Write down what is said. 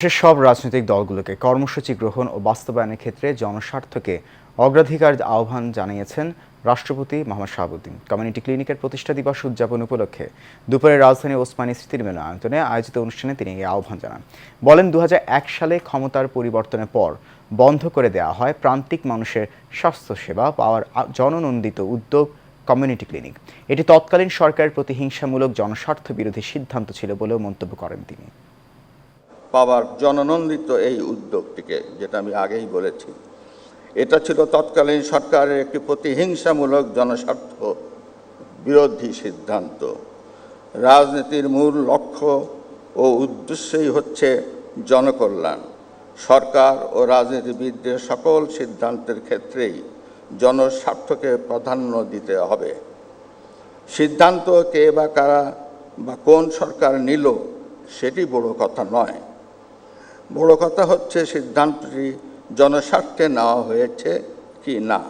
দেশের সব রাজনৈতিক দলগুলোকে কর্মসূচি গ্রহণ ও বাস্তবায়নের ক্ষেত্রে জনস্বার্থকে অগ্রাধিকার আহ্বান জানিয়েছেন রাষ্ট্রপতি মোহাম্মদ শাহাবুদ্দিন। কমিউনিটি ক্লিনিকের প্রতিষ্ঠা দিবস উদযাপন উপলক্ষে দুপুরে রাজধানী ওসমানী স্মৃতি মিলনায়তনে আয়োজিত অনুষ্ঠানে তিনি এই আহ্বান জানান। বলেন, ২০০১ সালে ক্ষমতার পরিবর্তনের পর বন্ধ করে দেওয়া হয় প্রান্তিক মানুষের স্বাস্থ্যসেবা পাওয়ার জননন্দিত উদ্যোগ কমিউনিটি ক্লিনিক। এটি তৎকালীন সরকারের প্রতিহিংসামূলক জনস্বার্থ বিরোধী সিদ্ধান্ত ছিল বলেও মন্তব্য করেন তিনি। পাওয়ার জননন্দিত এই উদ্যোগটিকে, যেটা আমি আগেই বলেছি, এটা ছিল তৎকালীন সরকারের একটি প্রতিহিংসামূলক জনস্বার্থ বিরোধী সিদ্ধান্ত। রাজনীতির মূল লক্ষ্য ও উদ্দেশ্যই হচ্ছে জনকল্যাণ। সরকার ও রাজনীতিবিদদের সকল সিদ্ধান্তের ক্ষেত্রেই জনস্বার্থকে প্রাধান্য দিতে হবে। সিদ্ধান্ত কে বা কারা বা কোন সরকার নিল সেটি বড় কথা নয়। বড় কথা হচ্ছে সিদ্ধান্তটি জনস্বার্থে নেওয়া হয়েছে কি না।